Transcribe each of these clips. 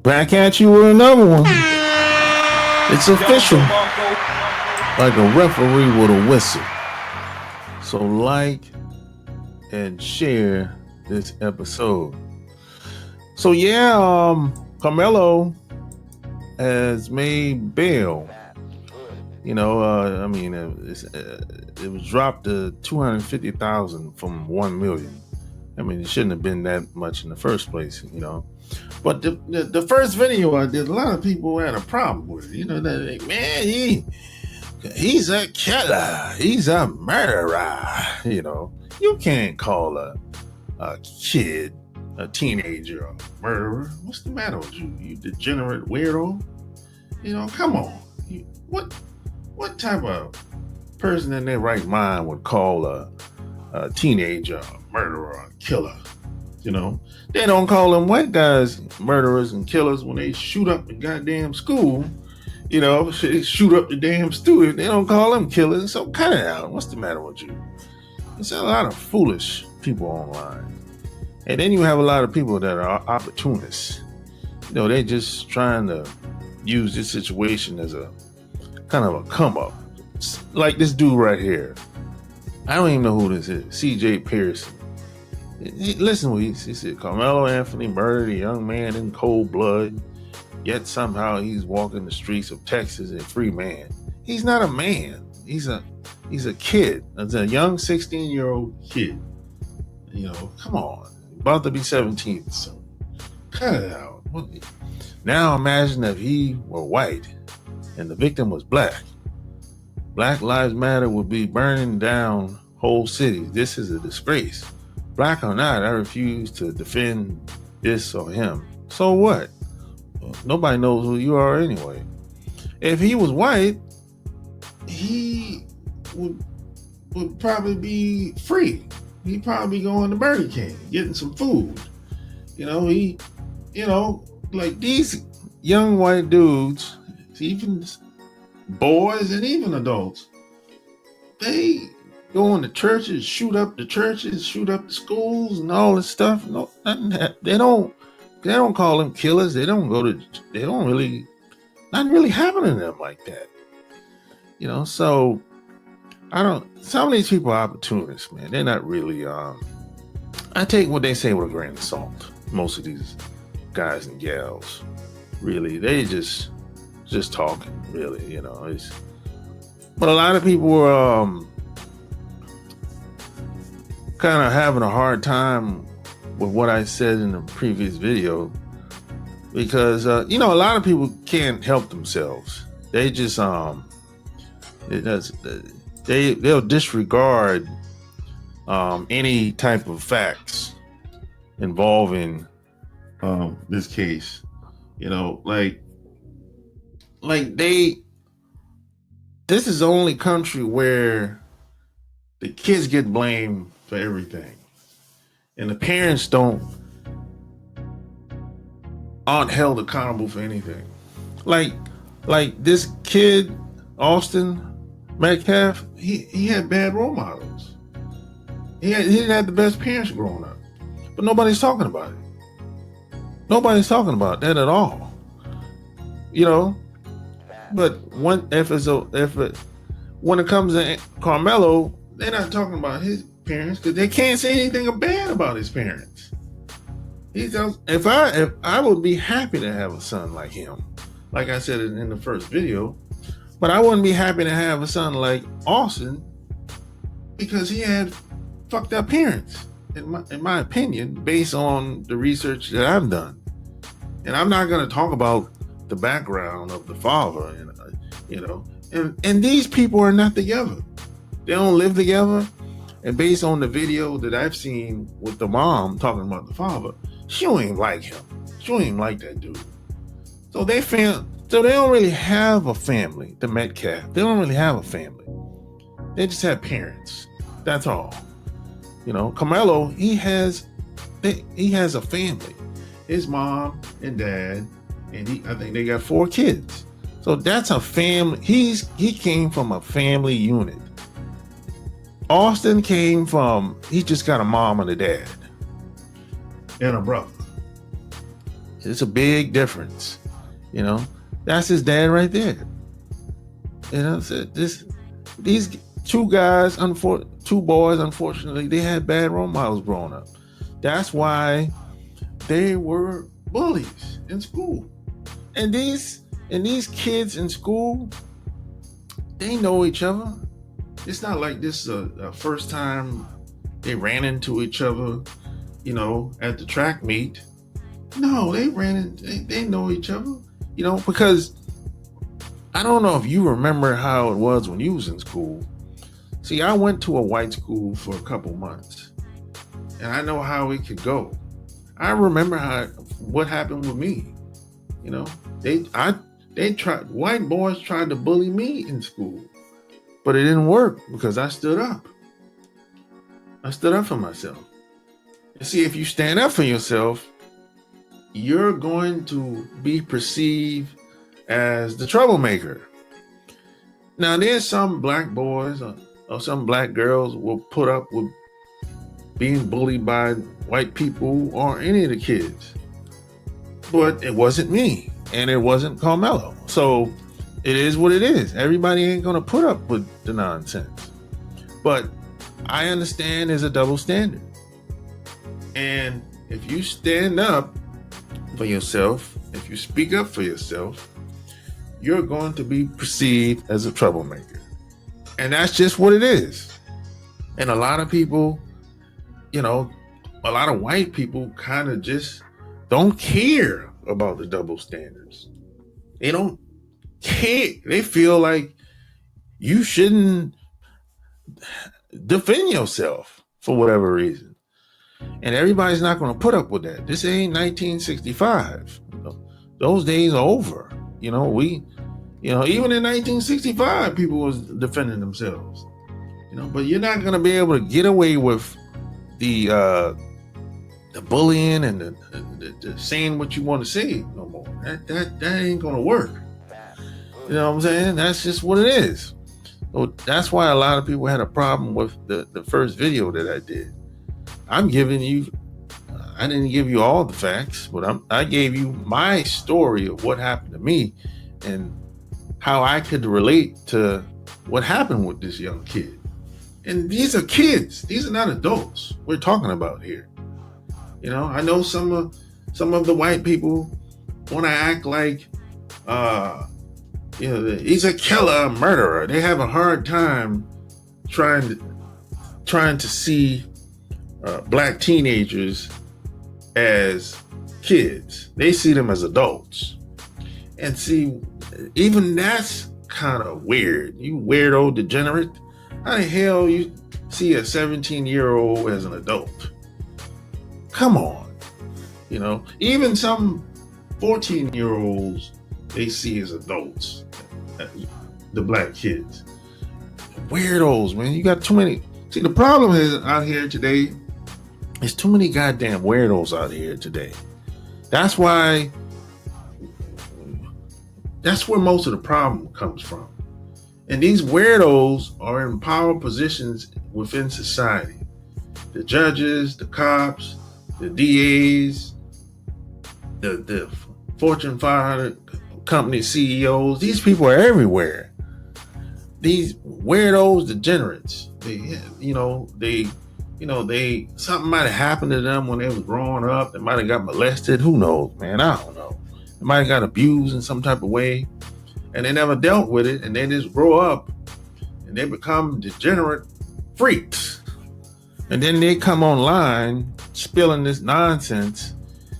Back at you with another one. It's official. Like a referee with a whistle. So like and share this episode. So yeah, Karmelo has made bail. You know, it was dropped to 250,000 from 1 million. I mean, it shouldn't have been that much in the first place, you know. But the first video I did, a lot of people had a problem with it. You know, they're like, man, he's a killer. He's a murderer. You know, you can't call a kid, a teenager, a murderer. What's the matter with you? You degenerate weirdo. You know, come on. What type of person in their right mind would call a teenager a murderer or a killer? You know, they don't call them white guys murderers and killers when they shoot up the goddamn school. You know, they shoot up the damn student. They don't call them killers. So cut it out. What's the matter with you? There's a lot of foolish people online. And then you have a lot of people that are opportunists. You know, they're just trying to use this situation as a kind of a come up. Like this dude right here. I don't even know who this is. CJ Pearson. Listen what he said. Carmelo Anthony murdered a young man in cold blood, yet somehow he's walking the streets of Texas a free man. He's not a man. He's a kid. It's a young 16-year-old kid. You know, come on. About to be 17 soon. Cut it out. Now imagine if he were white and the victim was black. Black Lives Matter would be burning down whole cities. This is a disgrace. Black or not, I refuse to defend this or him. So what? Nobody knows who you are anyway. If he was white, he would probably be free. He'd probably be going to Burger King, getting some food. You know, like these young white dudes, even boys and even adults, they go into churches, shoot up the schools and all this stuff. No, they don't call them killers. Nothing really happening to them like that. You know, so some of these people are opportunists, man. They're not really, I take what they say with a grain of salt. Most of these guys and gals, really, they just talking, really, you know. But a lot of people are kind of having a hard time with what I said in the previous video because you know, a lot of people can't help themselves. They just they'll disregard any type of facts involving this case. You know, like this is the only country where the kids get blamed for everything, and the parents aren't held accountable for anything. Like this kid, Austin Metcalf, he had bad role models. He didn't have the best parents growing up, but nobody's talking about it. Nobody's talking about that at all. You know, but when it comes to Karmelo, they're not talking about his parents because they can't say anything bad about his parents. If I would be happy to have a son like him, like I said in the first video, but I wouldn't be happy to have a son like Austin because he had fucked up parents, in my opinion, based on the research that I've done. And I'm not going to talk about the background of the father, and these people are not together. They don't live together. And based on the video that I've seen with the mom talking about the father, she don't even like him. She don't even like that dude. So they don't really have a family, the Metcalf. They don't really have a family. They just have parents. That's all. You know, Karmelo, he has a family. His mom and dad, and I think they got 4 kids. So that's a family. He came from a family unit. Austin he just got a mom and a dad and a brother. It's a big difference. That's his dad right there. So these two boys, unfortunately, they had bad role models growing up. That's why they were bullies in school. And these kids in school, they know each other. It's not like this is a first time they ran into each other, at the track meet. No, they know each other, because I don't know if you remember how it was when you was in school. See, I went to a white school for a couple months, and I know how it could go. I remember what happened with me. White boys tried to bully me in school, but it didn't work because I stood up. I stood up for myself. And see, if you stand up for yourself, you're going to be perceived as the troublemaker. Now, there's some black boys or some black girls will put up with being bullied by white people or any of the kids. But it wasn't me, and it wasn't Karmelo. So it is what it is. Everybody ain't going to put up with the nonsense. But I understand there's a double standard. And if you stand up for yourself, if you speak up for yourself, you're going to be perceived as a troublemaker. And that's just what it is. And a lot of people, a lot of white people kind of just don't care about the double standards. They don't care. They feel like you shouldn't defend yourself for whatever reason. And everybody's not going to put up with that. This ain't 1965. Those days are over. Even in 1965, people was defending themselves. But you're not going to be able to get away with the bullying and the saying what you want to say no more. That ain't going to work. You know what I'm saying? That's just what it is. So that's why a lot of people had a problem with the first video that I did. I didn't give you all the facts, but I gave you my story of what happened to me and how I could relate to what happened with this young kid. And these are kids. These are not adults we're talking about here. I know some of the white people want to act like, he's a killer, a murderer. They have a hard time trying to see black teenagers as kids. They see them as adults. And see, even that's kind of weird. You weirdo degenerate. How the hell you see a 17-year-old as an adult? Come on. Even some 14-year-olds they see as adults. The black kids. Weirdos, man. You got too many. See, the problem is out here today, there's too many goddamn weirdos out here today. That's where most of the problem comes from. And these weirdos are in power positions within society. The judges, the cops, the DAs, the Fortune 500 company CEOs. These people are everywhere. These weirdos, degenerates. They something might have happened to them when they was growing up. They might have got molested. Who knows, man? I don't know. They might have got abused in some type of way, and they never dealt with it, and they just grow up and they become degenerate freaks. And then they come online spilling this nonsense,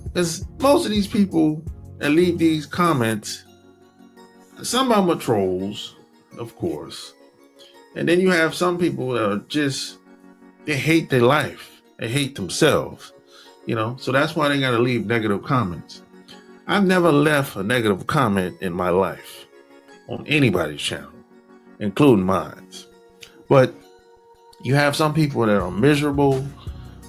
because most of these people that leave these comments, some of them are trolls, of course. And then you have some people that are just, they hate their life. They hate themselves, so that's why they got to leave negative comments. I've never left a negative comment in my life on anybody's channel, including mine. But you have some people that are miserable,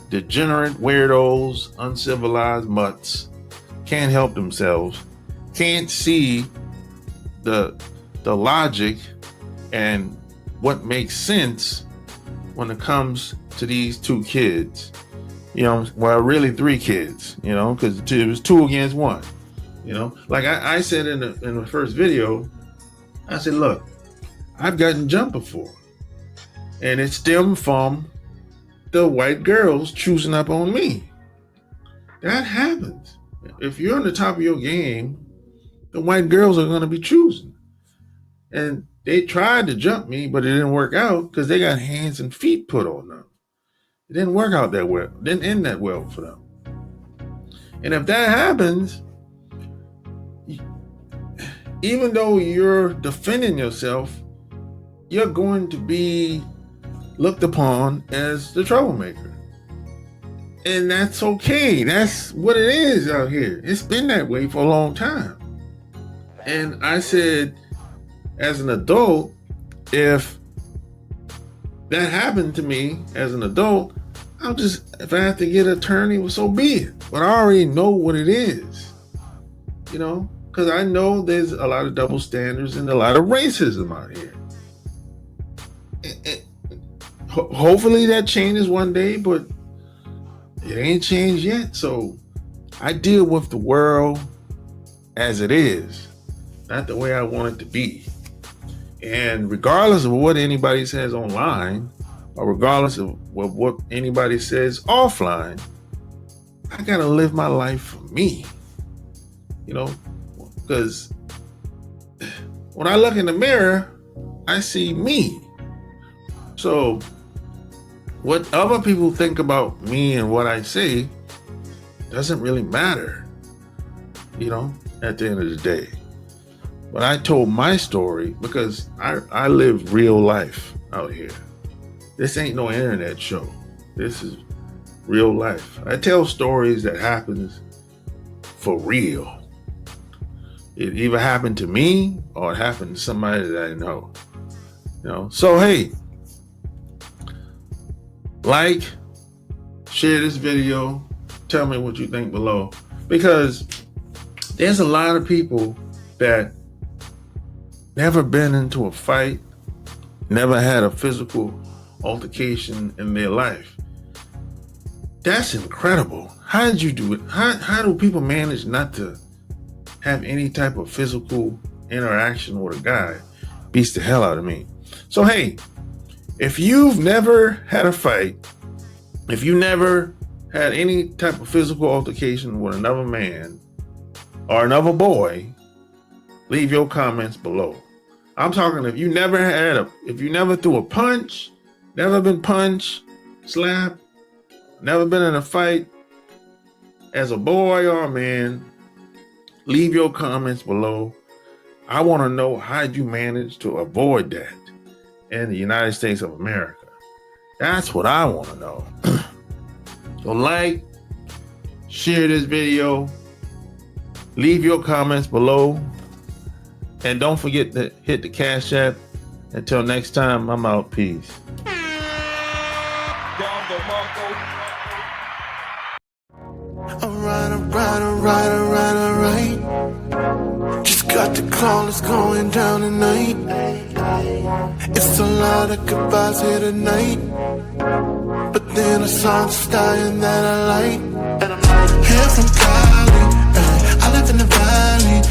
degenerate weirdos, uncivilized mutts, can't help themselves, can't see the logic and what makes sense when it comes to these two kids You know, well, really 3 kids, you know, because it was 2 against 1. You know, like I said in the first video, I said, look, I've gotten jumped before, and it stemmed from the white girls choosing up on me. That happens. If you're on the top of your game, the white girls are going to be choosing. And they tried to jump me, but it didn't work out because they got hands and feet put on them. It didn't work out that well. It didn't end that well for them. And if that happens, even though you're defending yourself, you're going to be looked upon as the troublemaker. And that's okay. That's what it is out here. It's been that way for a long time. And I said, as an adult, if that happened to me as an adult, if I have to get an attorney, well, so be it. But I already know what it is, you know, because I know there's a lot of double standards and a lot of racism out here. Hopefully that changes one day, but it ain't changed yet. So I deal with the world as it is, not the way I want it to be. And regardless of what anybody says online, or regardless of what anybody says offline, I gotta live my life for me. You know, because when I look in the mirror, I see me. So what other people think about me and what I say doesn't really matter, you know, at the end of the day. But I told my story because I live real life out here. This ain't no internet show. This is real life. I tell stories that happens for real. It either happened to me or it happened to somebody that I know. You know, so hey, like, share this video, tell me what you think below, because there's a lot of people that never been into a fight, never had a physical altercation in their life. That's incredible. How did you do it? How do people manage not to have any type of physical interaction with a guy? Beats the hell out of me. So hey, if you've never had a fight, if you never had any type of physical altercation with another man or another boy, leave your comments below. I'm talking if you never threw a punch, never been punched, slapped, never been in a fight as a boy or a man, leave your comments below. I want to know how you manage to avoid that in the United States of America. That's what I want to know. So like, share this video, leave your comments below, and don't forget to hit the Cash App. Until next time, I'm out. Peace. Alright. Just got the call, it's going down tonight. It's a lot of goodbyes here tonight, but then a song's dying that I like. Here from Cali, I live in the valley.